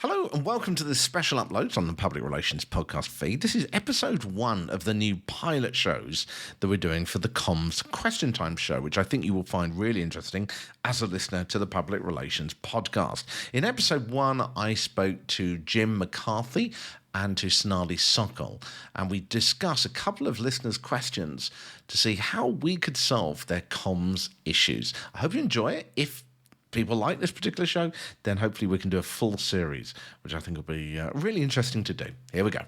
Hello and welcome to this special upload on the Public Relations podcast feed. This is episode 1 of the new pilot shows that we're doing for the CommsQuestionTime show, which I think you will find really interesting as a listener to the Public Relations podcast. In episode 1, I spoke to Jim McCarthy and to Sonali Sokol, and we discuss a couple of listeners' questions to see how we could solve their comms issues. I hope you enjoy it. If people like this particular show, then hopefully we can do a full series, which I think will be really interesting to do. Here we go.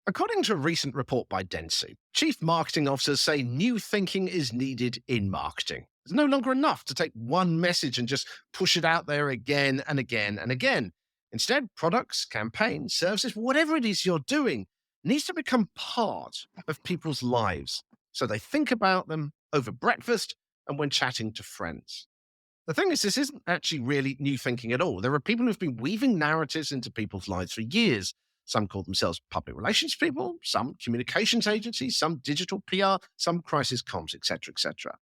According to a recent report by Dentsu, chief marketing officers say new thinking is needed in marketing. It's no longer enough to take one message and just push it out there again and again and again. Instead, products, campaigns, services, whatever it is you're doing, needs to become part of people's lives so they think about them over breakfast and when chatting to friends. The thing is, this isn't actually really new thinking at all. There are people who've been weaving narratives into people's lives for years. Some call themselves public relations people, some communications agencies, some digital PR, some crisis comms, etc., etc.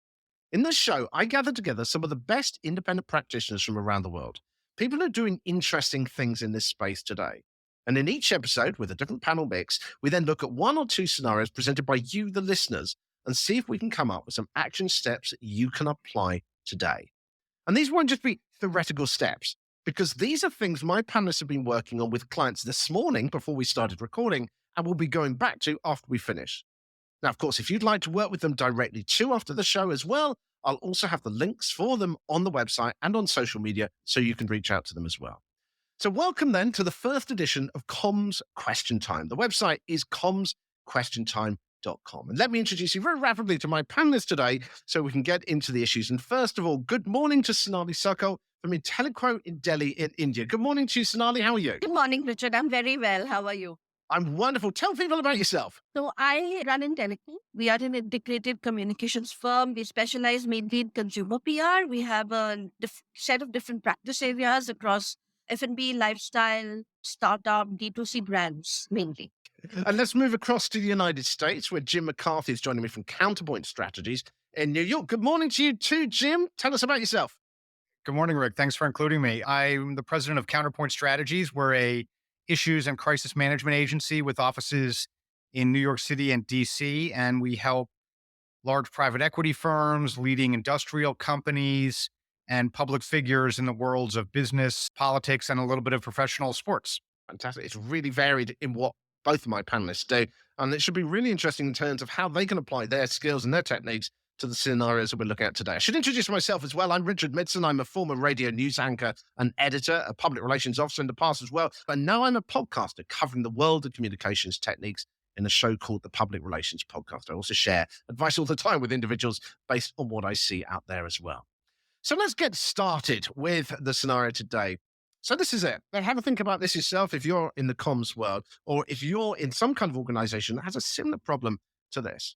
In this show, I gathered together some of the best independent practitioners from around the world, people who are doing interesting things in this space today. And in each episode, with a different panel mix, we then look at one or two scenarios presented by you, the listeners, and see if we can come up with some action steps that you can apply today. And these won't just be theoretical steps, because these are things my panelists have been working on with clients this morning before we started recording, and we'll be going back to after we finish. Now, of course, if you'd like to work with them directly too after the show as well, I'll also have the links for them on the website and on social media so you can reach out to them as well. So welcome then to the first edition of Comms Question Time. The website is CommsQuestionTime.com. And let me introduce you very rapidly to my panelists today so we can get into the issues. And first of all, good morning to Sonali Sokol from IntelliQuote in Delhi in India. Good morning to you, Sonali. How are you? Good morning, Richard. I'm very well. How are you? I'm wonderful. Tell people about yourself. So I run IntelliQuote. We are an integrated communications firm. We specialize mainly in consumer PR. We have a set of different practice areas across F&B, lifestyle, startup, D2C brands mainly. And let's move across to the United States, where Jim McCarthy is joining me from Counterpoint Strategies in New York. Good morning to you too, Jim. Tell us about yourself. Good morning, Rick. Thanks for including me. I'm the president of Counterpoint Strategies. We're a issues and crisis management agency with offices in New York City and DC, and we help large private equity firms, leading industrial companies, and public figures in the worlds of business, politics, and a little bit of professional sports. Fantastic. It's really varied in what both of my panelists do. And it should be really interesting in terms of how they can apply their skills and their techniques to the scenarios that we're looking at today. I should introduce myself as well. I'm Richard Midson. I'm a former radio news anchor and editor, a public relations officer in the past as well. But now I'm a podcaster covering the world of communications techniques in a show called the Public Relations Podcast. I also share advice all the time with individuals based on what I see out there as well. So let's get started with the scenario today. So this is it. Now have a think about this yourself if you're in the comms world or if you're in some kind of organization that has a similar problem to this.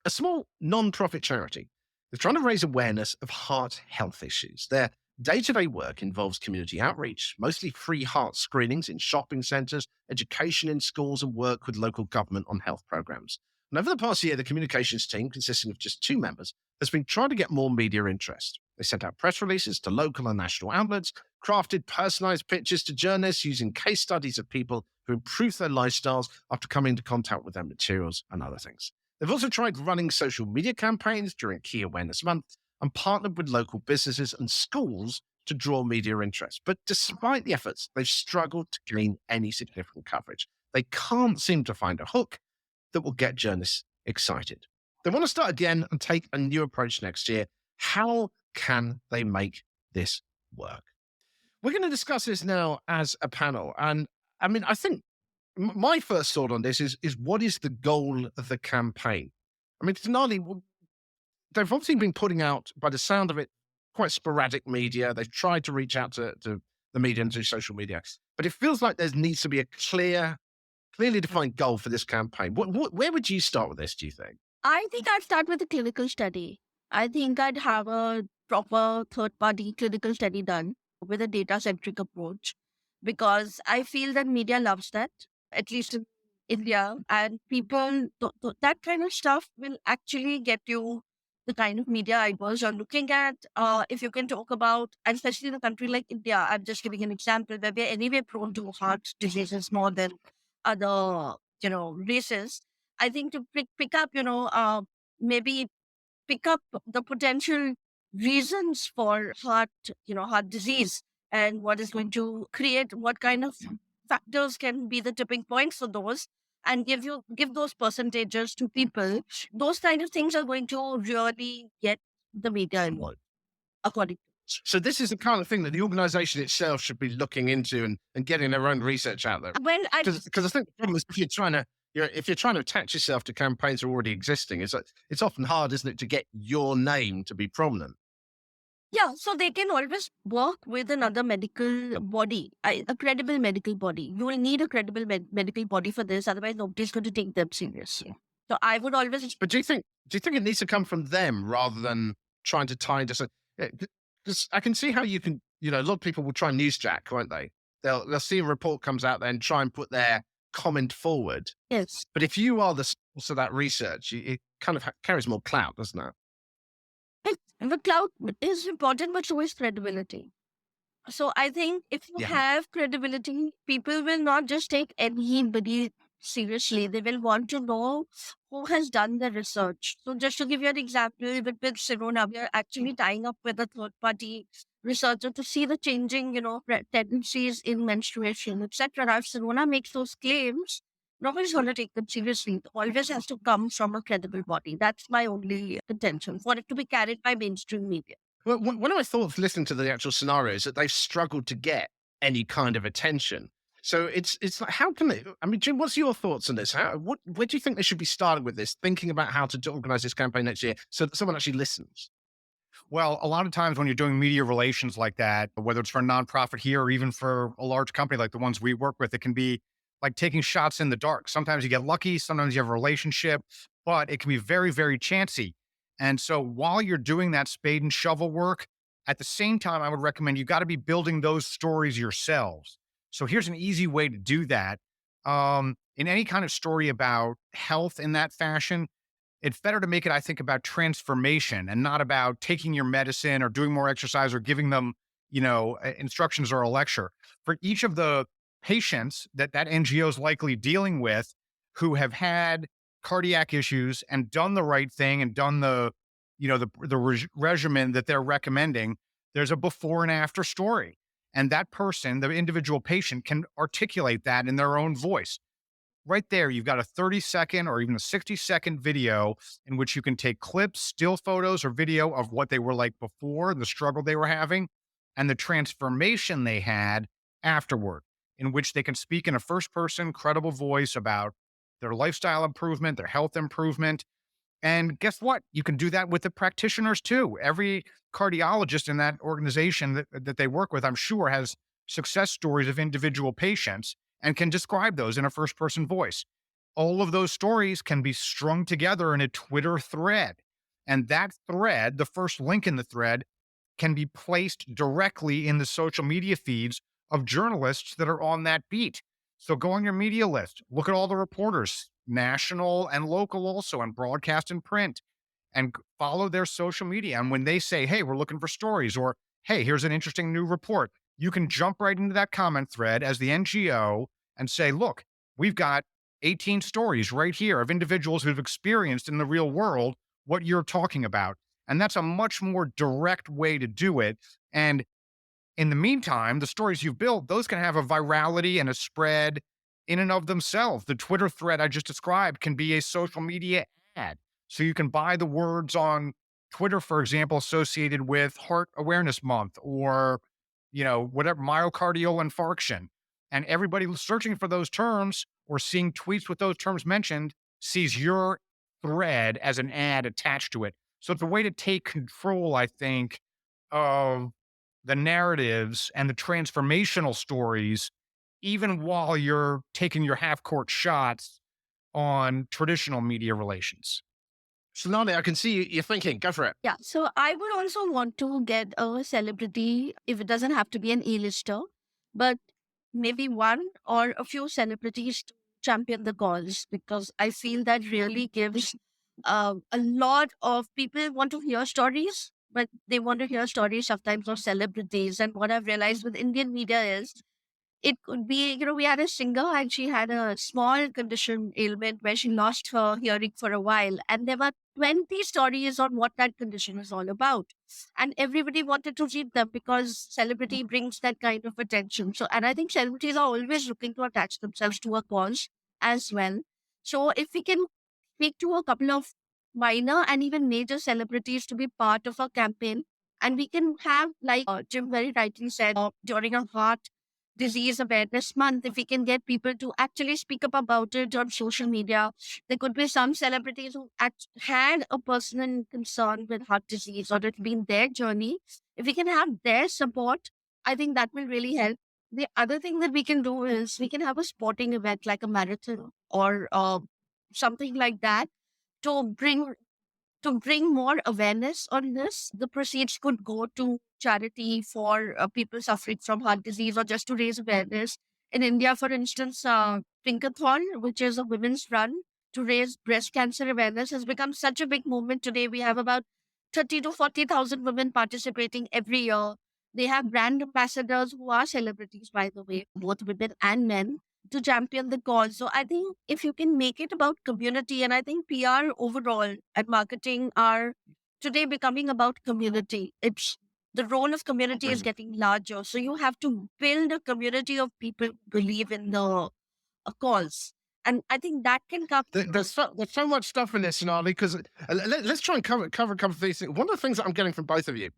A small non-profit charity is trying to raise awareness of heart health issues. Their day-to-day work involves community outreach, mostly free heart screenings in shopping centers, education in schools, and work with local government on health programs. And over the past year, the communications team, consisting of just 2 members, has been trying to get more media interest. They sent out press releases to local and national outlets, crafted personalized pitches to journalists using case studies of people who improved their lifestyles after coming into contact with their materials and other things. They've also tried running social media campaigns during Key Awareness Month and partnered with local businesses and schools to draw media interest. But despite the efforts, they've struggled to gain any significant coverage. They can't seem to find a hook that will get journalists excited. They want to start again and take a new approach next year. How can they make this work? We're going to discuss this now as a panel. And I mean, I think my first thought on this is what is the goal of the campaign? I mean, Sonali, they've obviously been putting out, by the sound of it, quite sporadic media. They've tried to reach out to the media and to social media. But it feels like there needs to be a clearly defined goal for this campaign. Where would you start with this, do you think? I think I'd start with a clinical study. I think I'd have a proper third-party clinical study done with a data-centric approach, because I feel that media loves that, at least in India, and people, that kind of stuff will actually get you the kind of media eyeballs you're looking at. If you can talk about, and especially in a country like India, I'm just giving an example where we're anyway prone to heart diseases more than other, races. I think to pick up, maybe pick up the potential reasons for heart disease and what is going to create, what kind of factors can be the tipping points for those, and give those percentages to people. Those kind of things are going to really get the media involved, according. So this is the kind of thing that the organization itself should be looking into and getting their own research out there. Well, Because I think the problem is if you're trying to attach yourself to campaigns that are already existing, it's often hard, isn't it, to get your name to be prominent. yeah, so they can always work with another medical body, a credible medical body. You will need a credible medical body for this, otherwise nobody's going to take them seriously. So I would always. But do you think it needs to come from them rather than trying to tie into? Because I can see how you can. A lot of people will try newsjack, won't they? They'll see a report comes out there and try and put their comment forward. Yes. But if you are the source of that research, it kind of carries more clout, doesn't it? The clout is important, but so is credibility. So I think if you have credibility, people will not just take anybody seriously. They will want to know who has done the research. So just to give you an example, with Sirona, we are actually tying up with a third-party researcher to see the changing, tendencies in menstruation, etc. Now, if Sirona makes those claims, nobody's going to take them seriously. It always has to come from a credible body. That's my only contention, for it to be carried by mainstream media. Well, one of my thoughts listening to the actual scenario is that they've struggled to get any kind of attention. So it's like, how can they? I mean, Jim, what's your thoughts on this? Where do you think they should be starting with this, thinking about how to organize this campaign next year so that someone actually listens? Well, a lot of times when you're doing media relations like that, whether it's for a nonprofit here or even for a large company like the ones we work with, it can be like taking shots in the dark. Sometimes you get lucky, sometimes you have a relationship, but it can be very, very chancy. And so while you're doing that spade and shovel work, at the same time, I would recommend you got to be building those stories yourselves. So here's an easy way to do that. In any kind of story about health in that fashion, it's better to make it, I think, about transformation and not about taking your medicine or doing more exercise or giving them, instructions or a lecture. For each of the patients that NGO is likely dealing with who have had cardiac issues and done the right thing and done the regimen that they're recommending, there's a before and after story. And that person, the individual patient, can articulate that in their own voice. Right there, you've got a 30-second or even a 60-second video in which you can take clips, still photos, or video of what they were like before, the struggle they were having, and the transformation they had afterward, in which they can speak in a first-person, credible voice about their lifestyle improvement, their health improvement. And guess what? You can do that with the practitioners too. Every cardiologist in that organization that they work with, I'm sure, has success stories of individual patients and can describe those in a first person voice. All of those stories can be strung together in a Twitter thread. And that thread, the first link in the thread, can be placed directly in the social media feeds of journalists that are on that beat. So go on your media list, look at all the reporters, national and local also, and broadcast and print, and follow their social media. And when they say, hey, we're looking for stories, or hey, here's an interesting new report, you can jump right into that comment thread as the NGO and say, look, we've got 18 stories right here of individuals who've experienced in the real world what you're talking about. And that's a much more direct way to do it. And in the meantime, the stories you've built, those can have a virality and a spread in and of themselves. The Twitter thread I just described can be a social media ad. So you can buy the words on Twitter, for example, associated with Heart Awareness Month or, whatever, myocardial infarction. And everybody searching for those terms or seeing tweets with those terms mentioned sees your thread as an ad attached to it. So it's a way to take control, I think, of the narratives and the transformational stories, even while you're taking your half-court shots on traditional media relations. Sonali, I can see you're thinking. Go for it. Yeah, so I would also want to get a celebrity, if it doesn't have to be an A-lister, but maybe one or a few celebrities to champion the cause, because I feel that really gives A lot of people want to hear stories, but they want to hear stories sometimes of celebrities. And what I've realized with Indian media is it could be, we had a singer and she had a small condition ailment where she lost her hearing for a while. And there were 20 stories on what that condition is all about. And everybody wanted to read them because celebrity brings that kind of attention. So, and I think celebrities are always looking to attach themselves to a cause as well. So if we can speak to a couple of minor and even major celebrities to be part of a campaign, and we can have, like Jim very rightly said, during a heart disease awareness month, if we can get people to actually speak up about it on social media. There could be some celebrities who had a personal concern with heart disease or it's been their journey. If we can have their support, I think that will really help. The other thing that we can do is we can have a sporting event like a marathon or something like that to bring more awareness on this. The proceeds could go to charity for people suffering from heart disease or just to raise awareness. In India, for instance, Pinkathon, which is a women's run to raise breast cancer awareness, has become such a big movement today. We have about 30 to 40,000 women participating every year. They have brand ambassadors who are celebrities, by the way, both women and men, to champion the cause. So I think if you can make it about community, and I think PR overall and marketing are today becoming about community. It's the role of community is getting larger. So you have to build a community of people who believe in the cause. And I think that can come. There's so much stuff in this, Sonali, because let's try and cover a couple of these things. One of the things that I'm getting from both of you,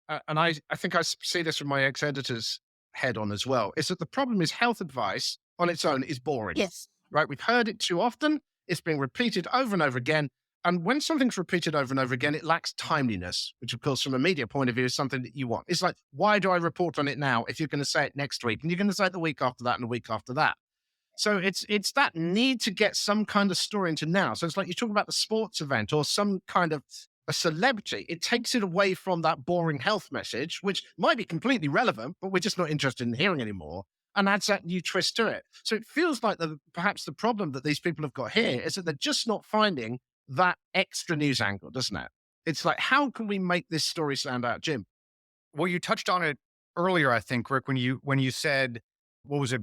and I think I see this from my ex-editor's head on as well, is that the problem is health advice on its own is boring. Yes. Right? We've heard it too often. It's being repeated over and over again. And when something's repeated over and over again, it lacks timeliness, which, of course, from a media point of view, is something that you want. It's like, why do I report on it now if you're going to say it next week and you're going to say it the week after that and the week after that? So it's that need to get some kind of story into now. So it's like you talk about the sports event or some kind of a celebrity. It takes it away from that boring health message, which might be completely relevant, but we're just not interested in hearing anymore, and adds that new twist to it. So it feels like perhaps the problem that these people have got here is that they're just not finding that extra news angle, doesn't it? It's like, how can we make this story stand out, Jim? Well, you touched on it earlier, I think, Rick, when you said, what was it,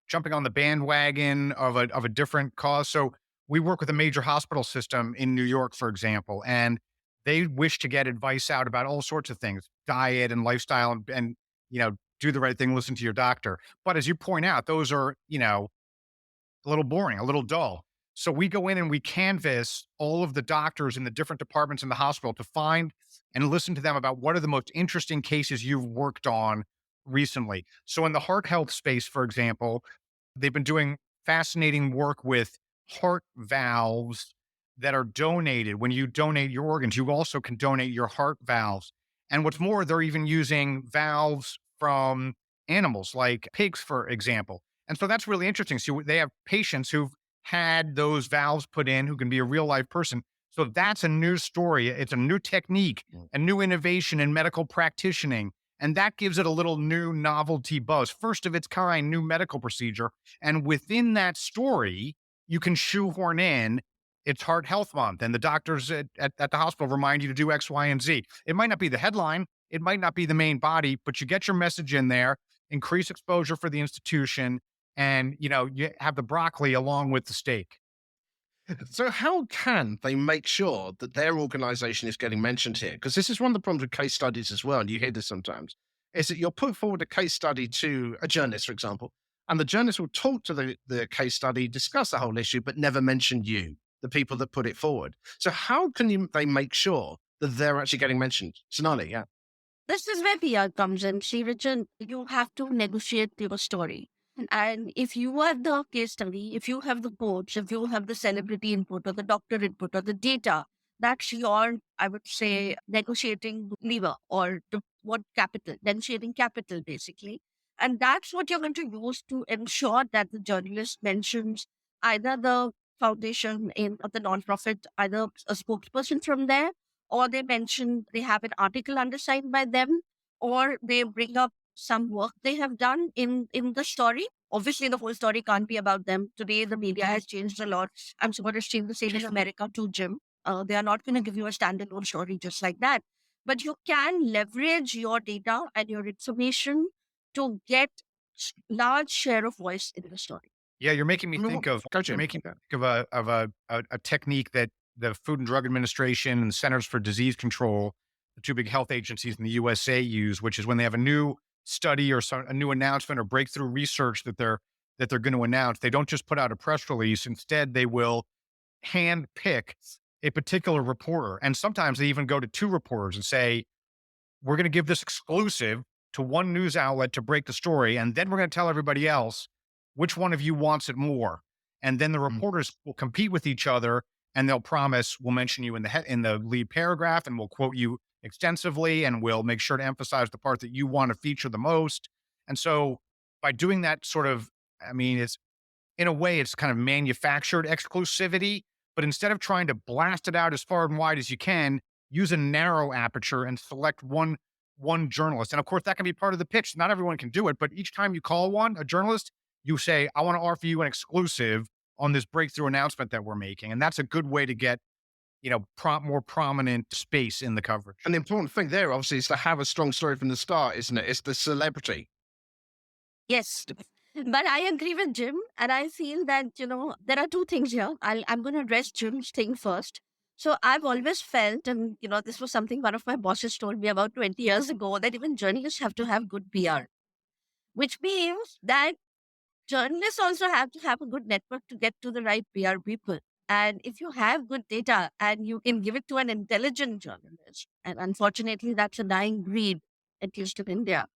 jumping on the bandwagon of a different cause. So we work with a major hospital system in New York, for example, and they wish to get advice out about all sorts of things, diet and lifestyle, and do the right thing, listen to your doctor. But as you point out, those are a little boring, a little dull. So we go in and we canvass all of the doctors in the different departments in the hospital to find and listen to them about what are the most interesting cases you've worked on recently. So in the heart health space, for example, they've been doing fascinating work with heart valves that are donated. When you donate your organs, you also can donate your heart valves. And what's more, they're even using valves from animals like pigs, for example. And so that's really interesting. So they have patients who've had those valves put in who can be a real life person. So that's a new story. It's a new technique, a new innovation in medical practicing. And that gives it a little new novelty buzz, first of its kind, new medical procedure. And within that story, you can shoehorn in it's Heart Health Month, and the doctors at the hospital remind you to do X, Y, and Z. It might not be the headline, it might not be the main body, but you get your message in there, increase exposure for the institution, and you have the broccoli along with the steak. So how can they make sure that their organization is getting mentioned here? Because this is one of the problems with case studies as well, and you hear this sometimes, is that you'll put forward a case study to a journalist, for example, and the journalist will talk to the case study, discuss the whole issue, but never mention you, the people that put it forward. So how can they make sure that they're actually getting mentioned? Sonali, yeah. This is where PR comes in. See, Richard, you have to negotiate your story. And if you are the case study, if you have the coach, if you have the celebrity input or the doctor input or the data, that's your, I would say, negotiating lever or what capital, negotiating capital, basically. And that's what you're going to use to ensure that the journalist mentions either the foundation in or the nonprofit, either a spokesperson from there, or they mention they have an article undersigned by them, or they bring up some work they have done in the story. Obviously, the whole story can't be about them. Today, the media has changed a lot. I'm sure it's changed the same in America too, Jim. They are not going to give you a standalone story just like that. But you can leverage your data and your information to get large share of voice in the story. Yeah, you're making me think of Go, you're Jim. making me think of a technique that the Food and Drug Administration and the Centers for Disease Control, the two big health agencies in the USA, use, which is when they have a new study or a new announcement or breakthrough research that they're going to announce, they don't just put out a press release. Instead, they will hand pick a particular reporter, and sometimes they even go to two reporters and say, "We're going to give this exclusive to one news outlet to break the story, and then we're going to tell everybody else which one of you wants it more." And then the reporters will compete with each other, and they'll promise, "We'll mention you in the lead paragraph, and we'll quote you extensively, and we'll make sure to emphasize the part that you want to feature the most." And so, by doing that sort of, I mean, it's in a way, it's kind of manufactured exclusivity, but instead of trying to blast it out as far and wide as you can, use a narrow aperture and select one journalist. And of course, that can be part of the pitch. Not everyone can do it, but each time you call a journalist, you say, "I want to offer you an exclusive on this breakthrough announcement that we're making." And that's a good way to get, more prominent space in the coverage. And the important thing there, obviously, is to have a strong story from the start, isn't it? It's the celebrity. Yes. But I agree with Jim. And I feel that, there are two things here. I'm going to address Jim's thing first. So I've always felt, and, this was something one of my bosses told me about 20 years ago, that even journalists have to have good PR, which means that journalists also have to have a good network to get to the right PR people. And if you have good data and you can give it to an intelligent journalist, and unfortunately, that's a dying breed, at least in India,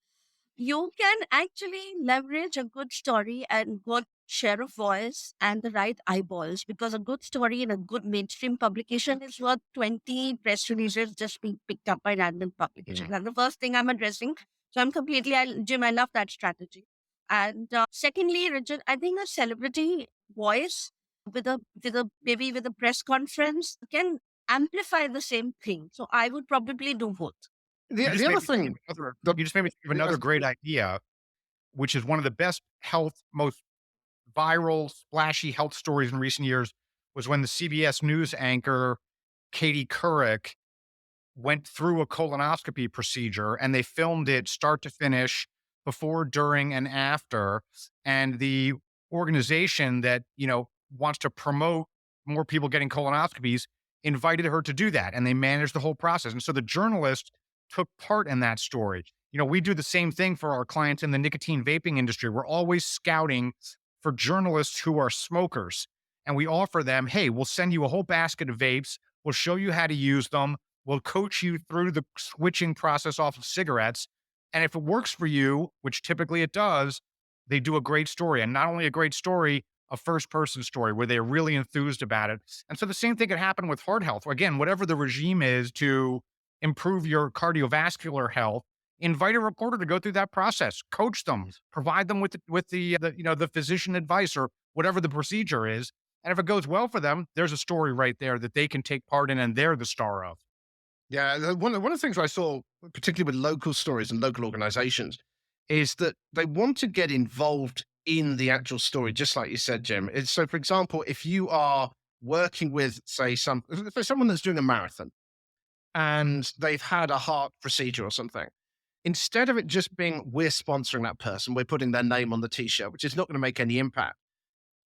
you can actually leverage a good story and good share of voice and the right eyeballs, because a good story in a good mainstream publication is worth 20 press releases just being picked up by random publications. Yeah. And the first thing I'm addressing. So I'm Jim, I love that strategy. And secondly, Richard, I think a celebrity voice maybe with a press conference can amplify the same thing. So I would probably do both. The other thing, You just made me think of another great idea, which is one of the best most viral, splashy health stories in recent years, was when the CBS News anchor, Katie Couric, went through a colonoscopy procedure, and they filmed it start to finish, before, during, and after. And the organization that, wants to promote more people getting colonoscopies invited her to do that, and they managed the whole process. And so the journalist took part in that story. We do the same thing for our clients in the nicotine vaping industry. We're always scouting for journalists who are smokers, and we offer them, "Hey, we'll send you a whole basket of vapes. We'll show you how to use them. We'll coach you through the switching process off of cigarettes. And if it works for you," which typically it does, "they do a great story." And not only a great story, a first person story where they're really enthused about it. And so the same thing could happen with heart health. Again, whatever the regime is to improve your cardiovascular health, invite a reporter to go through that process, coach them, provide them with the physician advice or whatever the procedure is. And if it goes well for them, there's a story right there that they can take part in and they're the star of. Yeah, one of the things I saw, particularly with local stories and local organizations, is that they want to get involved in the actual story, just like you said, Jim. So, for example, if you are working with, say, for someone that's doing a marathon and they've had a heart procedure or something, instead of it just being, "We're sponsoring that person, we're putting their name on the t-shirt," which is not going to make any impact,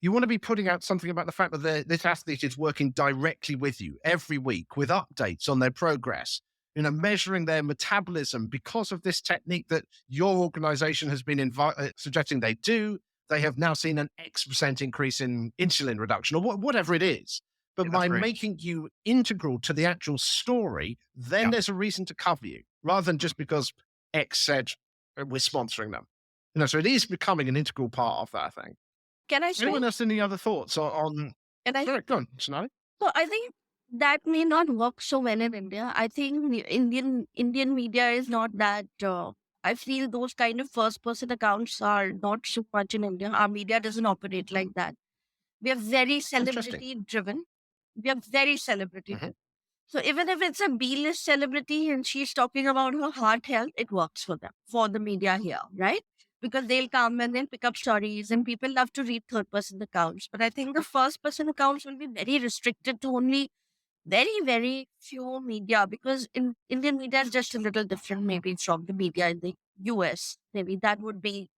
you want to be putting out something about the fact that this athlete is working directly with you every week with updates on their progress, measuring their metabolism because of this technique that your organization has been suggesting they do. They have now seen an X% increase in insulin reduction or whatever it is. But Yeah, by that's great. making you integral to the actual story, then Yeah. there's a reason to cover you rather than just because X said we're sponsoring them. So it is becoming an integral part of that thing. Can I say? Anyone else any other thoughts on Can I? Sorry, go on, Sonali. So I think that may not work so well in India. I think the Indian media is not that. I feel those kind of first person accounts are not so much in India. Our media doesn't operate like that. We are very celebrity driven. We are very celebrity Mhm. driven. So even if it's a B-list celebrity and she's talking about her heart health, it works for them, for the media here, right? Because they'll come and they'll pick up stories and people love to read third person accounts. But I think the first person accounts will be very restricted to only very, very few media, because in Indian media is just a little different maybe from the media in the US. Maybe that would be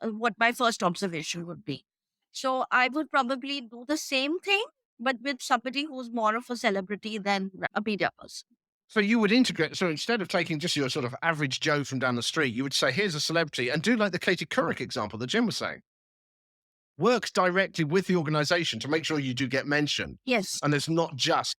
what my first observation would be. So I would probably do the same thing, but with somebody who's more of a celebrity than a media person. So you would integrate. So instead of taking just your sort of average Joe from down the street, you would say, here's a celebrity, and do like the Katie Couric example that Jim was saying. Work directly with the organization to make sure you do get mentioned. Yes. And it's not just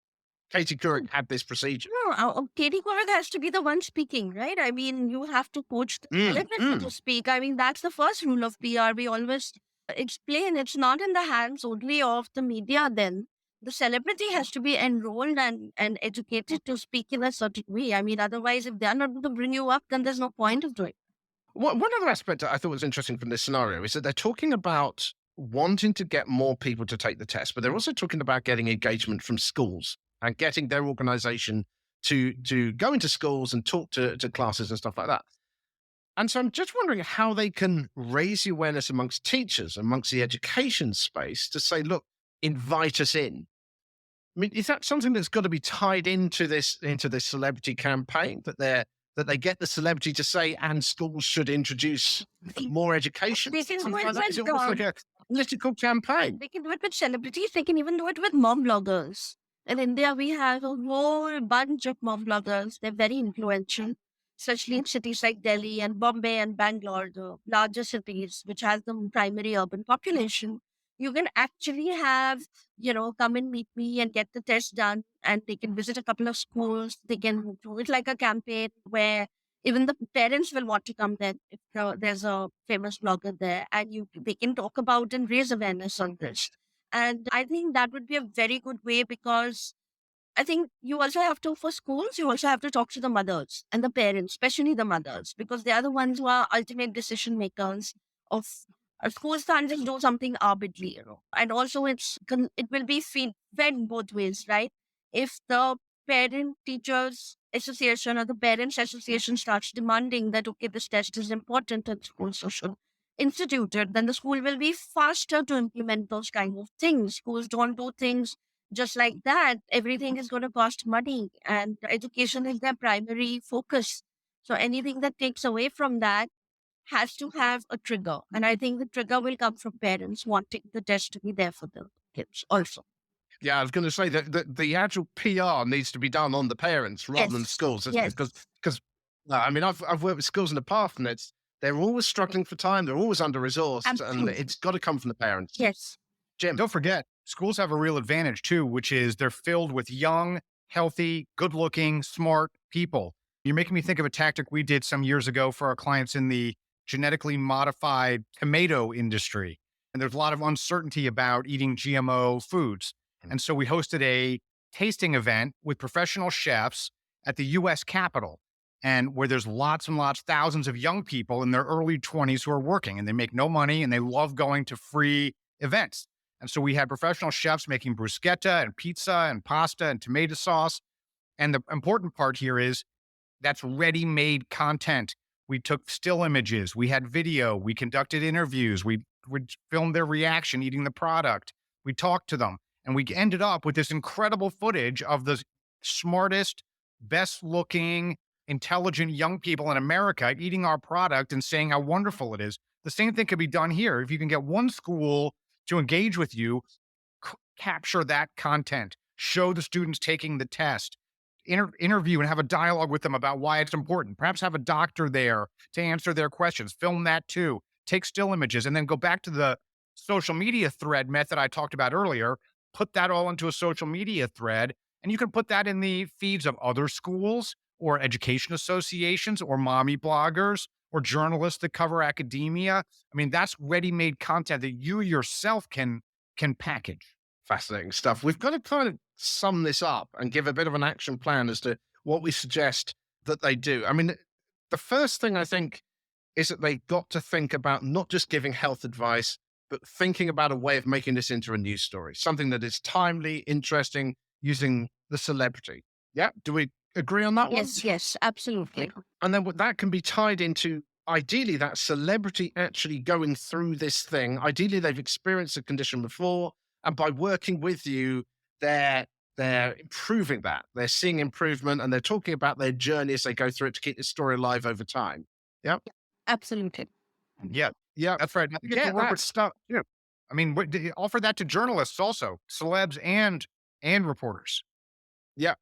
Katie Couric had this procedure. No, Katie Couric has to be the one speaking, right? I mean, you have to coach the celebrity to speak. I mean, that's the first rule of PR. We always explain it's not in the hands only of the media then. The celebrity has to be enrolled and educated to speak in a certain way. I mean, otherwise, if they're not going to bring you up, then there's no point of doing it. One other aspect that I thought was interesting from this scenario is that they're talking about wanting to get more people to take the test, but they're also talking about getting engagement from schools and getting their organization to go into schools and talk to classes and stuff like that. And so I'm just wondering how they can raise the awareness amongst teachers, amongst the education space, to say, look, invite us in. I mean, is that something that's got to be tied into this celebrity campaign, that they get the celebrity to say, and schools should introduce more education? They can do Something it like that? with Is it almost like a political campaign? They can do it with celebrities. They can even do it with mom bloggers. In India, we have a whole bunch of mom bloggers. They're very influential, especially in cities like Delhi and Bombay and Bangalore, the larger cities, which has the primary urban population. You can actually have, come and meet me and get the test done. And they can visit a couple of schools. They can do it like a campaign where even the parents will want to come there if there's a famous blogger there, and they can talk about and raise awareness on this. And I think that would be a very good way, because I think you also have to, for schools, you also have to talk to the mothers and the parents, especially the mothers, because they are the ones who are ultimate decision makers of schools can't just do something arbitrarily, And also it will be fed both ways, right? If the parent teachers association or the parents association starts demanding that, okay, this test is important and schools should institute it, then the school will be faster to implement those kind of things. Schools don't do things just like that. Everything is going to cost money, and education is their primary focus. So anything that takes away from that has to have a trigger. And I think the trigger will come from parents wanting the test to be there for the kids also. Yeah, I was going to say that the actual PR needs to be done on the parents rather than schools, isn't it? Because I mean, I've worked with schools in the past, and they're always struggling for time. They're always under-resourced, and it's got to come from the parents. Yes. Jim. Don't forget, schools have a real advantage too, which is they're filled with young, healthy, good-looking, smart people. You're making me think of a tactic we did some years ago for our clients in the genetically modified tomato industry. And there's a lot of uncertainty about eating GMO foods. And so we hosted a tasting event with professional chefs at the US Capitol, and where there's lots and lots, thousands of young people in their early 20s who are working, and they make no money, and they love going to free events. And so we had professional chefs making bruschetta and pizza and pasta and tomato sauce. And the important part here is that's ready-made content. We took still images, we had video, we conducted interviews, we filmed their reaction eating the product, we talked to them, and we ended up with this incredible footage of the smartest, best-looking, intelligent young people in America eating our product and saying how wonderful it is. The same thing could be done here. If you can get one school to engage with you, capture that content, show the students taking the test, interview and have a dialogue with them about why it's important. Perhaps have a doctor there to answer their questions. Film that too. Take still images, and then go back to the social media thread method I talked about earlier. Put that all into a social media thread, and you can put that in the feeds of other schools or education associations or mommy bloggers or journalists that cover academia. I mean, that's ready-made content that you yourself can package. Fascinating stuff. We've got to kind of sum this up and give a bit of an action plan as to what we suggest that they do. I mean, the first thing I think is that they've got to think about not just giving health advice, but thinking about a way of making this into a news story, something that is timely, interesting, using the celebrity. Yeah. Do we agree on that one? Yes, absolutely. And then that can be tied into, ideally, that celebrity actually going through this thing. Ideally, they've experienced a condition before, and by working with you, they're they're improving that. They're seeing improvement and they're talking about their journey as they go through it to keep the story alive over time. Yeah. Absolutely. Yeah, Yeah. that's right. I think Yeah, to work that with stuff. Yeah. I mean, offer that to journalists also, celebs and reporters. Yeah.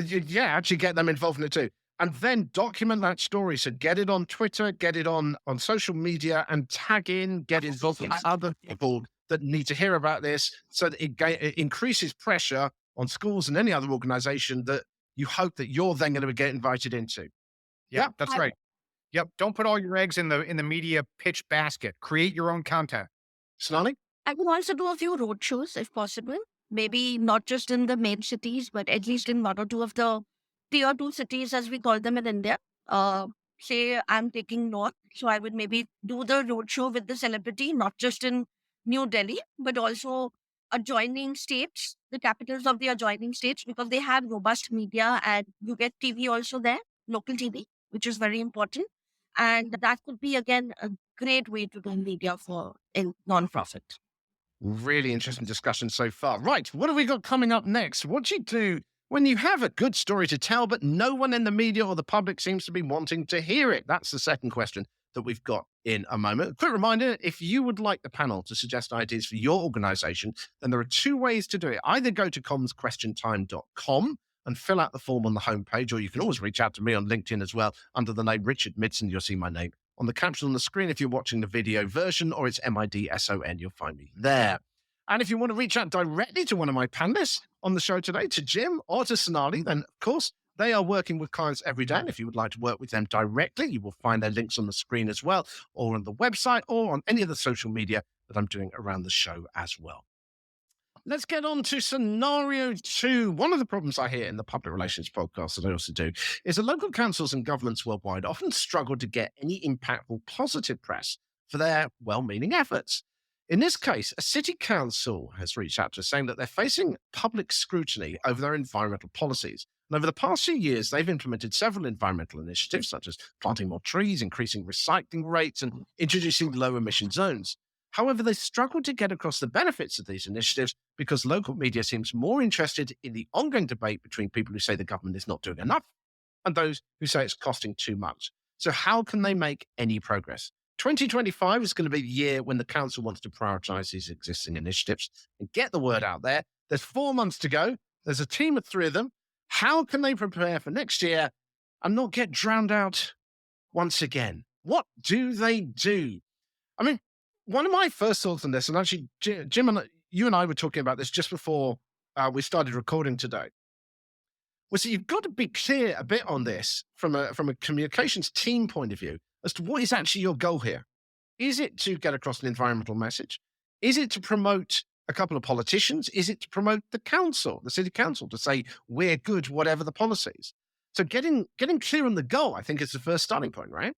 Yeah, actually get them involved in it too. And then document that story. So get it on Twitter, get it on social media and tag in, get involved with other people that need to hear about this so that it increases pressure on schools and any other organization that you hope that you're then going to get invited into. Yeah, Yeah. that's right. Yep. Don't put all your eggs in the media pitch basket. Create your own content. Sonali? I would also do a few road shows if possible. Maybe not just in the main cities, but at least in one or two of the tier two cities, as we call them in India. Uh, Say I'm taking north, so I would maybe do the road show with the celebrity, not just in New Delhi, but also adjoining states, the capitals of the adjoining states, because they have robust media and you get TV also there, local TV, which is very important. And that could be again a great way to do media for in non-profit. Really interesting discussion so far. Right, what have we got coming up next? What do you do when you have a good story to tell, but no one in the media or the public seems to be wanting to hear it? That's the second question that we've got in a moment. A quick reminder, if you would like the panel to suggest ideas for your organization, then there are two ways to do it. Either go to CommsQuestionTime.com and fill out the form on the homepage, or you can always reach out to me on LinkedIn as well under the name Richard Midson. You'll see my name on the caption on the screen if you're watching the video version, or it's MIDSON. You'll find me there. And if you want to reach out directly to one of my panelists on the show today, to Jim or to Sonali, then of course they are working with clients every day. And if you would like to work with them directly, you will find their links on the screen as well, or on the website, or on any of the social media that I'm doing around the show as well. Let's get on to scenario 2. One of the problems I hear in the public relations podcast that I also do is that local councils and governments worldwide often struggle to get any impactful positive press for their well-meaning efforts. In this case, a city council has reached out to us saying that they're facing public scrutiny over their environmental policies. And over the past few years, they've implemented several environmental initiatives, such as planting more trees, increasing recycling rates, and introducing low emission zones. However, they struggle to get across the benefits of these initiatives because local media seems more interested in the ongoing debate between people who say the government is not doing enough and those who say it's costing too much. So how can they make any progress? 2025 is going to be the year when the council wants to prioritize these existing initiatives and get the word out there. There's 4 months to go. There's a team of 3 of them. How can they prepare for next year and not get drowned out once again? What do they do? I mean, one of my first thoughts on this, and actually, Jim and you and I were talking about this just before we started recording today, was that you've got to be clear a bit on this from a communications team point of view as to what is actually your goal here. Is it to get across an environmental message? Is it to promote a couple of politicians? Is it to promote the council, the city council, to say we're good, whatever the policies? So getting clear on the goal, I think, is the first starting point, right?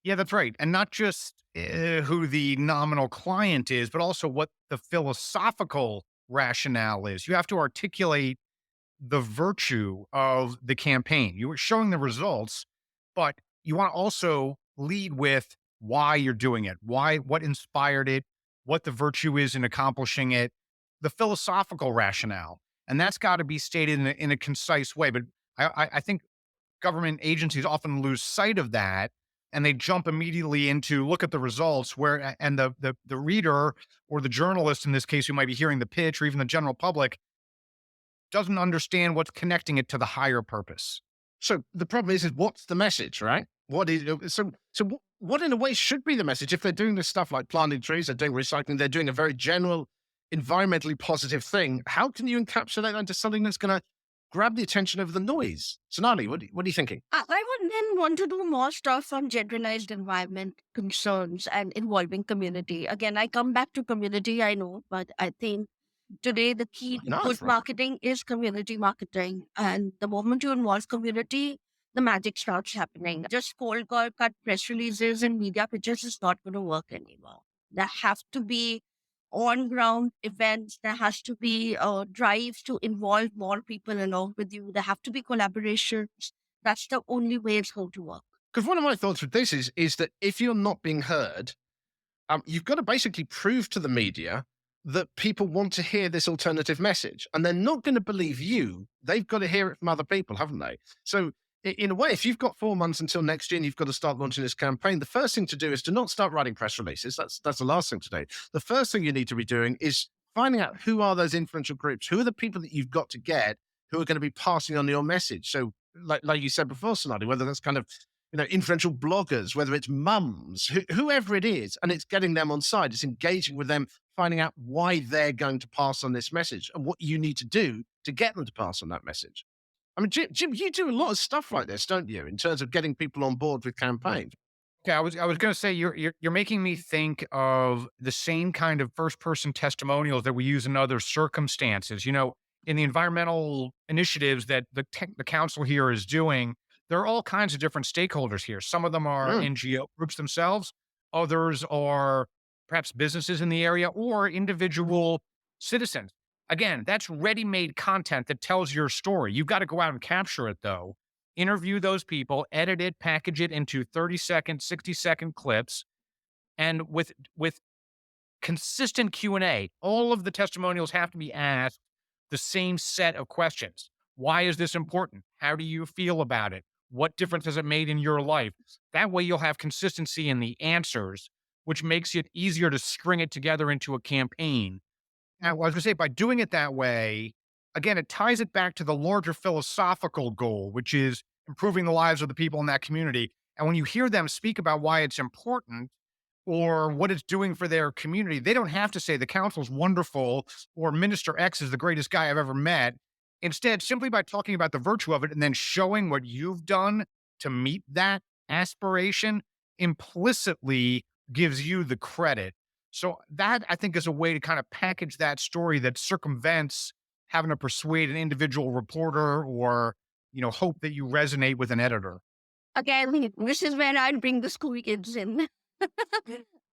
Yeah, that's right. And not just who the nominal client is, but also what the philosophical rationale is. You have to articulate the virtue of the campaign. You are showing the results, but you want to also lead with why you're doing it, what inspired it, what the virtue is in accomplishing it, the philosophical rationale. And that's got to be stated in a concise way. But I think government agencies often lose sight of that and they jump immediately into look at the results and the reader or the journalist in this case who might be hearing the pitch or even the general public doesn't understand what's connecting it to the higher purpose. So the problem is what's the message, right? What in a way should be the message? If they're doing this stuff like planting trees, they're doing recycling, they're doing a very general, environmentally positive thing. How can you encapsulate that into something that's going to grab the attention over the noise? Sonali, what are you thinking? I would then want to do more stuff on generalized environment concerns and involving community. Again, I come back to community, I know, but I think today the key to good marketing is community marketing. And the moment you involve community, the magic starts happening. Just cold call cut press releases and media pitches is not going to work anymore. There have to be on-ground events. There has to be drives to involve more people along with you. There have to be collaborations. That's the only way it's going to work. Because one of my thoughts with this is that if you're not being heard, you've got to basically prove to the media that people want to hear this alternative message, and they're not going to believe you. They've got to hear it from other people, haven't they? So, in a way, if you've got 4 months until next year and you've got to start launching this campaign, the first thing to do is to not start writing press releases. That's the last thing to do. The first thing you need to be doing is finding out who are those influential groups, who are the people that you've got to get who are going to be passing on your message. So, like you said before, Sonali, whether that's kind of influential bloggers, whether it's mums, whoever it is, and it's getting them on side, it's engaging with them, finding out why they're going to pass on this message and what you need to do to get them to pass on that message. I mean, Jim, you do a lot of stuff like this, don't you, in terms of getting people on board with campaigns? Okay, I was going to say you're making me think of the same kind of first person testimonials that we use in other circumstances. In the environmental initiatives that the council here is doing, there are all kinds of different stakeholders here. Some of them are Mm. NGO groups themselves, others are perhaps businesses in the area or individual citizens. Again, that's ready-made content that tells your story. You've got to go out and capture it, though. Interview those people, edit it, package it into 30-second, 60-second clips, and with consistent Q&A. All of the testimonials have to be asked the same set of questions. Why is this important? How do you feel about it? What difference has it made in your life? That way you'll have consistency in the answers, which makes it easier to string it together into a campaign. Now, I was going to say, by doing it that way, again, it ties it back to the larger philosophical goal, which is improving the lives of the people in that community. And when you hear them speak about why it's important or what it's doing for their community, they don't have to say the council's wonderful or Minister X is the greatest guy I've ever met. Instead, simply by talking about the virtue of it and then showing what you've done to meet that aspiration implicitly gives you the credit. So that, I think, is a way to kind of package that story that circumvents having to persuade an individual reporter or, hope that you resonate with an editor. Again, this is where I'd bring the school kids in.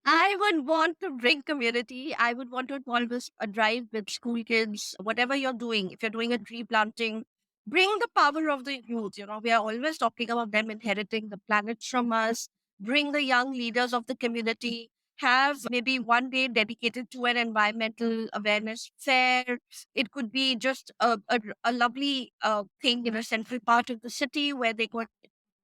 I would want to bring community. I would want to involve a drive with school kids, whatever you're doing. If you're doing a tree planting, bring the power of the youth. We are always talking about them inheriting the planet from us. Bring the young leaders of the community. Have maybe one day dedicated to an environmental awareness fair. It could be just a lovely thing in a central part of the city where they could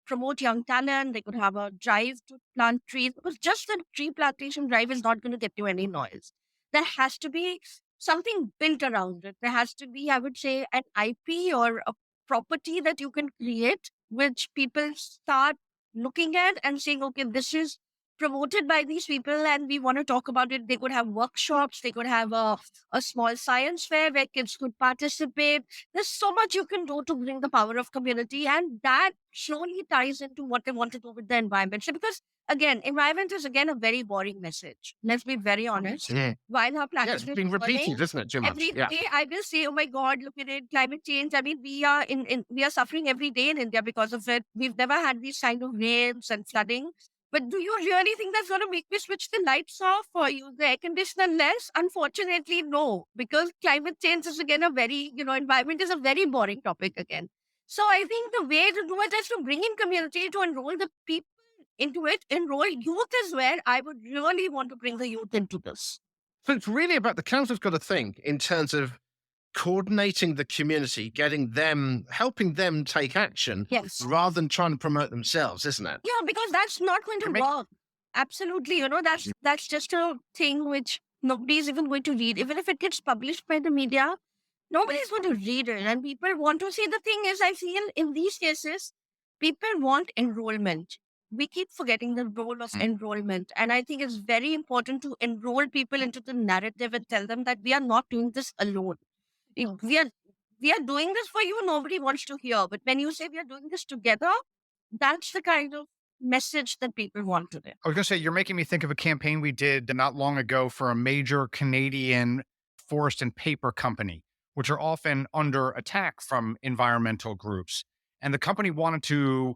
promote young talent. They could have a drive to plant trees, because just the tree plantation drive is not going to get you any noise. There has to be something built around it. There has to be, I would say, an IP or a property that you can create, which people start looking at and saying, okay, this is promoted by these people and we want to talk about it. They could have workshops. They could have a small science fair where kids could participate. There's so much you can do to bring the power of community, and that slowly ties into what they want to do with the environment. So because, again, environment is, again, a very boring message. Let's be very honest. Yeah. While our planet It's is been burning, repeated, isn't it, Jim? every Yeah. day I will say, oh my God, look at it, climate change. I mean, we are we are suffering every day in India because of it. We've never had these kind of rains and flooding. But do you really think that's going to make me switch the lights off or use the air conditioner less? Unfortunately, no, because climate change is, again, a very, environment is a very boring topic again. So I think the way to do it is to bring in community, to enroll the people into it, enroll youth is where I would really want to bring the youth into this. So it's really about the council's got to think in terms of coordinating the community, getting them, helping them take action, Yes. rather than trying to promote themselves, isn't it? Yeah, because that's not going to work. Absolutely. That's just a thing which nobody's even going to read. Even if it gets published by the media, nobody's going to read it. And people want to see, the thing is, I feel in these cases, people want enrollment. We keep forgetting the role of enrollment. And I think it's very important to enroll people into the narrative and tell them that we are not doing this alone. We are doing this for you. Nobody wants to hear. But when you say we are doing this together, that's the kind of message that people want today. I was going to say, you're making me think of a campaign we did not long ago for a major Canadian forest and paper company, which are often under attack from environmental groups. And the company wanted to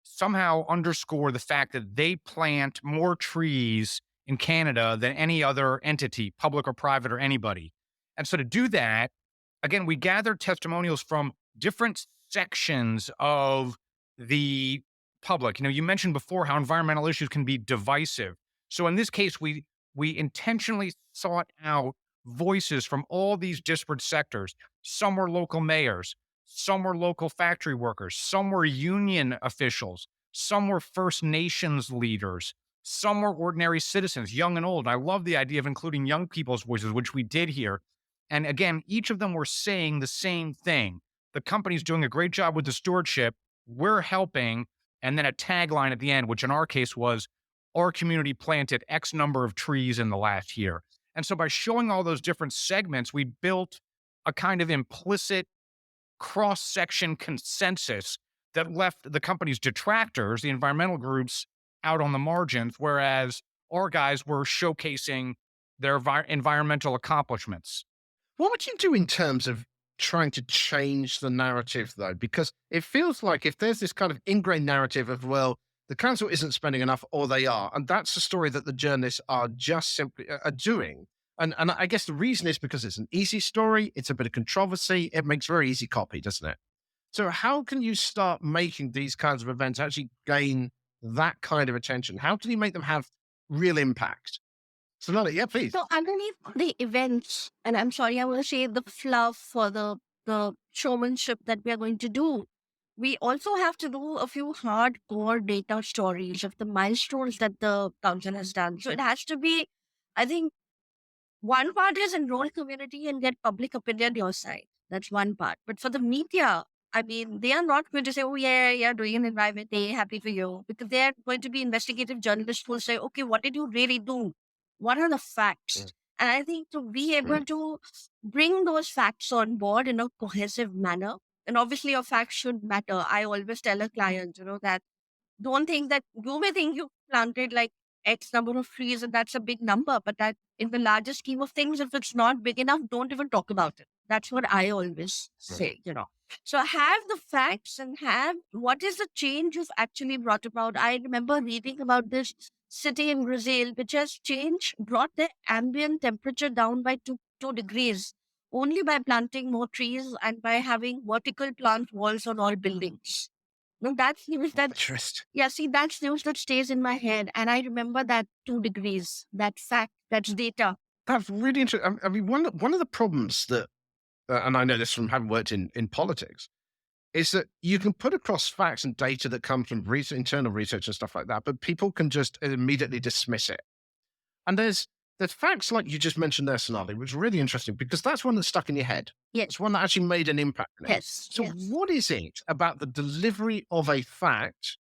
somehow underscore the fact that they plant more trees in Canada than any other entity, public or private or anybody. And so to do that, again, we gathered testimonials from different sections of the public. You mentioned before how environmental issues can be divisive. So in this case, we intentionally sought out voices from all these disparate sectors. Some were local mayors, some were local factory workers, some were union officials, some were First Nations leaders, some were ordinary citizens, young and old. I love the idea of including young people's voices, which we did here. And again, each of them were saying the same thing. The company's doing a great job with the stewardship. We're helping. And then a tagline at the end, which in our case was, our community planted X number of trees in the last year. And so by showing all those different segments, we built a kind of implicit cross-section consensus that left the company's detractors, the environmental groups, out on the margins, whereas our guys were showcasing their environmental accomplishments. What would you do in terms of trying to change the narrative, though? Because it feels like if there's this kind of ingrained narrative of, well, the council isn't spending enough, or they are, and that's the story that the journalists are just simply are doing. And I guess the reason is because it's an easy story, it's a bit of controversy, it makes very easy copy, doesn't it? So how can you start making these kinds of events actually gain that kind of attention? How can you make them have real impact? So, Lolly, yeah, please. So underneath the events, and I'm sorry, I want to say the fluff for the showmanship that we are going to do, we also have to do a few hardcore data stories of the milestones that the council has done. So it has to be, I think, one part is enroll community and get public opinion your side. That's one part. But for the media, I mean, they are not going to say, oh, yeah, doing an environment day, happy for you. Because they are going to be investigative journalists who will say, okay, what did you really do? What are the facts? Mm. And I think to be able to bring those facts on board in a cohesive manner, and obviously your facts should matter. I always tell a client, that don't think that you may think you planted like X number of trees and that's a big number, but that in the larger scheme of things, if it's not big enough, don't even talk about it. That's what I always say. So have the facts and have what is the change you've actually brought about. I remember reading about this city in Brazil, which has brought the ambient temperature down by 2 degrees only by planting more trees and by having vertical plant walls on all buildings. No, that's news that, Interest. yeah, see, that's news that stays in my head. And I remember that 2 degrees, that fact, that's data. That's really interesting. I mean, one of the problems that, and I know this from having worked in politics, is that you can put across facts and data that come from internal research and stuff like that, but people can just immediately dismiss it. And there's facts like you just mentioned there, Sonali, which is really interesting because that's one that's stuck in your head. Yes. It's one that actually made an impact. Yes. So what is it about the delivery of a fact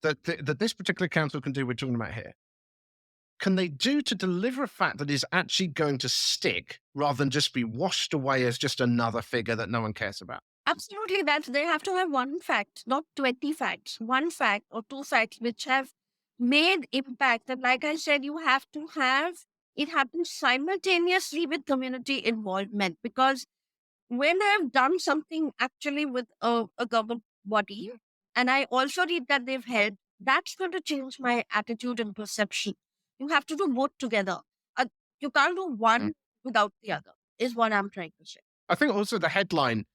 that this particular council can do, we're talking about here, can they do to deliver a fact that is actually going to stick rather than just be washed away as just another figure that no one cares about? Absolutely. They have to have one fact, not 20 facts, one fact or two facts which have made impact. And like I said, you have to have it happen simultaneously with community involvement. Because when I've done something actually with a government body, and I also read that they've helped, that's going to change my attitude and perception. You have to do both together. You can't do one without the other, is what I'm trying to say. I think also the headline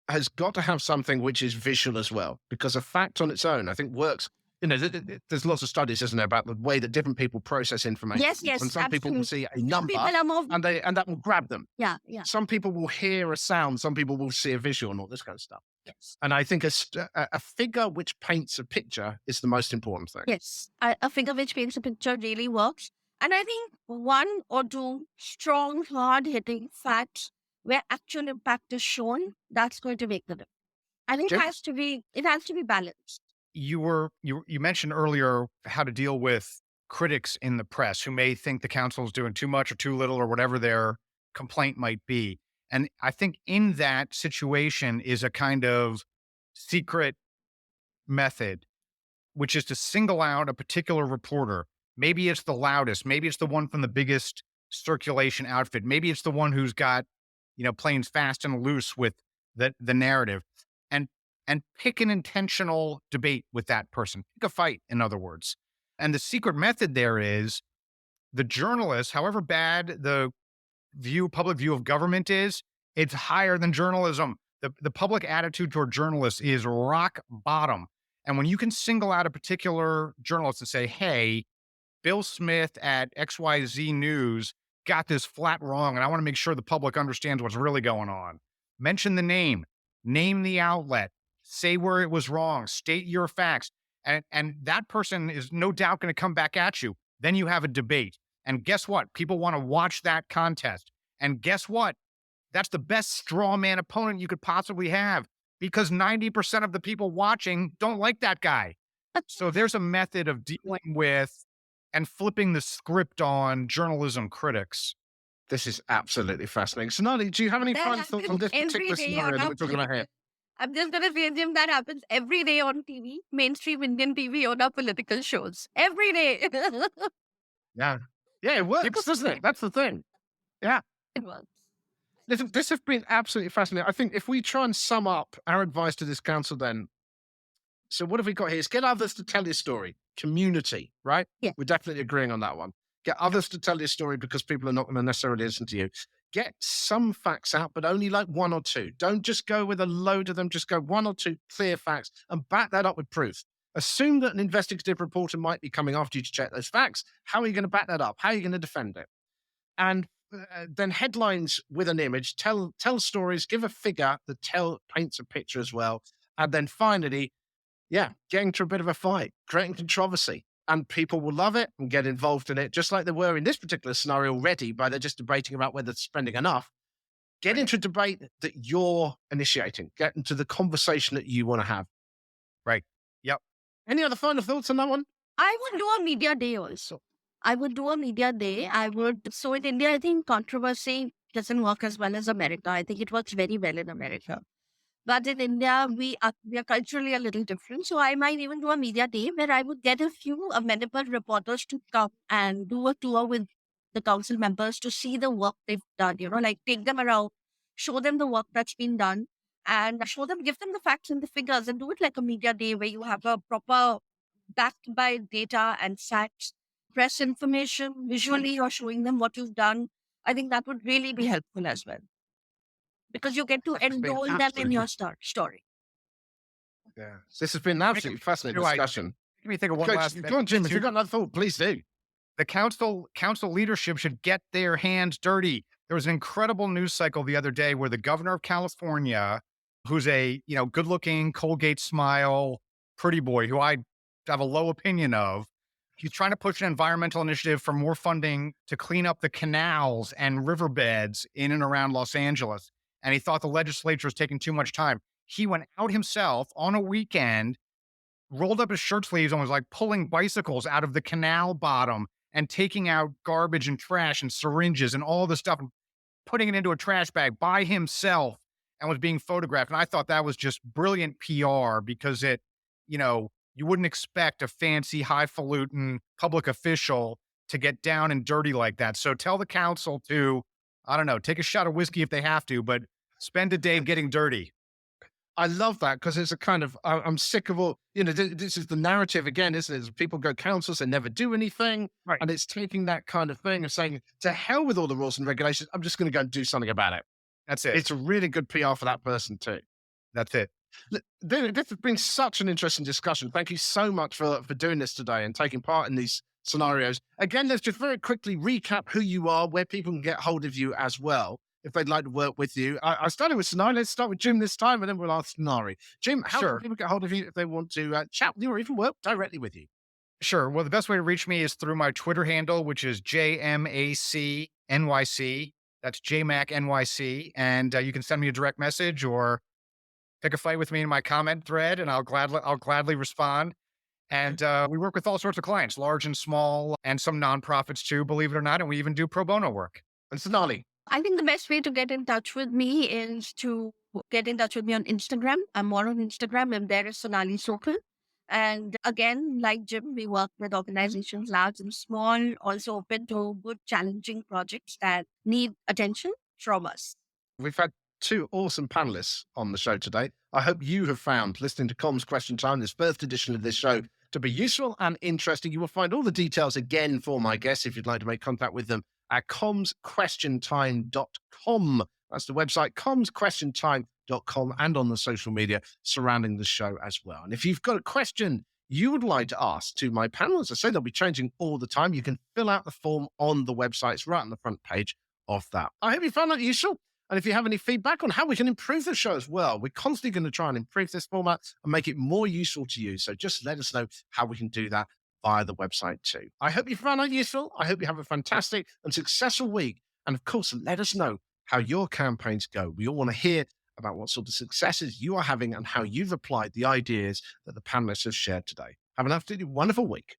has got to have something which is visual as well, because a fact on its own, I think, works. There's lots of studies, isn't there, about the way that different people process information. Yes, and some people will see a number and that will grab them. Yeah. Some people will hear a sound, some people will see a visual and all this kind of stuff. Yes. And I think a figure which paints a picture is the most important thing. Yes, a figure which paints a picture really works. And I think one or two strong, hard-hitting facts where actual impact is shown, that's going to make the difference. I think it has to be balanced. You mentioned earlier how to deal with critics in the press who may think the council is doing too much or too little or whatever their complaint might be. And I think in that situation is a kind of secret method, which is to single out a particular reporter. Maybe it's the loudest. Maybe it's the one from the biggest circulation outfit. Maybe it's the one who's got, playing fast and loose with the narrative, and pick an intentional debate with that person. Pick a fight, in other words. And the secret method there is the journalist, however bad the public view of government is, it's higher than journalism. The public attitude toward journalists is rock bottom. And when you can single out a particular journalist and say, hey, Bill Smith at XYZ News got this flat wrong, and I want to make sure the public understands what's really going on. Mention the name the outlet, say where it was wrong, state your facts. And that person is no doubt going to come back at you. Then you have a debate. And guess what? People want to watch that contest. And guess what? That's the best straw man opponent you could possibly have, because 90% of the people watching don't like that guy. So there's a method of dealing with and flipping the script on journalism critics. This is absolutely fascinating. Sonali, do you have any That final thoughts on this happens every particular day scenario on that our we're talking about here? I'm just going to say, Jim, that happens every day on TV, mainstream Indian TV, on our political shows. Every day. Yeah. Yeah, it works, doesn't it? That's the thing. Yeah. It works. Listen, this has been absolutely fascinating. I think if we try and sum up our advice to this council then, so what have we got here? Is get others to tell your story. Community, right? Yeah. We're definitely agreeing on that one. Get others to tell your story because people are not going to necessarily listen to you. Get some facts out, but only like one or two. Don't just go with a load of them. Just go one or two clear facts and back that up with proof. Assume that an investigative reporter might be coming after you to check those facts. How are you going to back that up? How are you going to defend it? And then headlines with an image, tell stories, give a figure that paints a picture as well. And then finally, get into a bit of a fight, creating controversy. And people will love it and get involved in it, just like they were in this particular scenario already, by they're just debating about whether they're spending enough. Get into a debate that you're initiating. Get into the conversation that you want to have. Right. Yep. Any other final thoughts on that one? I would do a media day also. So in India, I think controversy doesn't work as well as America. I think it works very well in America. But in India, we are culturally a little different. So I might even do a media day where I would get a few amenable reporters to come and do a tour with the council members to see the work they've done, like take them around, show them the work that's been done, and give them the facts and the figures, and do it like a media day where you have a proper backed by data and facts, press information, visually you're showing them what you've done. I think that would really be helpful as well, because you get to enroll them in your story. Yeah. This has been an absolutely fascinating discussion. Let me think of one last Go on, Jim. If you've got another thought, please do. The council leadership should get their hands dirty. There was an incredible news cycle the other day where the governor of California, who's a good-looking, Colgate smile, pretty boy, who I have a low opinion of, he's trying to push an environmental initiative for more funding to clean up the canals and riverbeds in and around Los Angeles. And he thought the legislature was taking too much time. He went out himself on a weekend, rolled up his shirt sleeves, and was like pulling bicycles out of the canal bottom and taking out garbage and trash and syringes and all this stuff and putting it into a trash bag by himself, and was being photographed. And I thought that was just brilliant PR, because you wouldn't expect a fancy, highfalutin public official to get down and dirty like that. So tell the council to, I don't know, take a shot of whiskey if they have to, but spend a day getting dirty. I love that, because it's a kind of, I'm sick of all, this is the narrative again, isn't it? People go councils, they never do anything. Right. And it's taking that kind of thing of saying, to hell with all the rules and regulations, I'm just going to go and do something about it. That's it. It's a really good PR for that person too. That's it. This has been such an interesting discussion. Thank you so much for doing this today and taking part in these scenarios. Again, let's just very quickly recap who you are, where people can get hold of you as well, if they'd like to work with you. I started with Sonali. Let's start with Jim this time, and then we'll ask Sonali. Jim, how can people get hold of you if they want to chat with you or even work directly with you? Sure. Well, the best way to reach me is through my Twitter handle, which is JMACNYC. That's JMacNYC. And you can send me a direct message or pick a fight with me in my comment thread, and I'll gladly respond. And we work with all sorts of clients, large and small, and some nonprofits too, believe it or not. And we even do pro bono work. And Sonali? I think the best way to get in touch with me is to get in touch with me on Instagram. I'm more on Instagram, and there is Sonali Sokal. And again, like Jim, we work with organizations large and small, also open to good, challenging projects that need attention from us. We've had two awesome panelists on the show today. I hope you have found listening to Comms Question Time, this first edition of this show, to be useful and interesting. You will find all the details again for my guests if you'd like to make contact with them at CommsQuestionTime.com. That's the website, CommsQuestionTime.com, and on the social media surrounding the show as well. And if you've got a question you would like to ask to my panelists. I say they'll be changing all the time. You can fill out the form on the website. It's right on the front page of that. I hope you found that useful. And if you have any feedback on how we can improve the show as well, we're constantly going to try and improve this format and make it more useful to you. So just let us know how we can do that via the website too. I hope you found that useful. I hope you have a fantastic and successful week. And of course, let us know how your campaigns go. We all want to hear about what sort of successes you are having and how you've applied the ideas that the panelists have shared today. Have an absolutely wonderful week.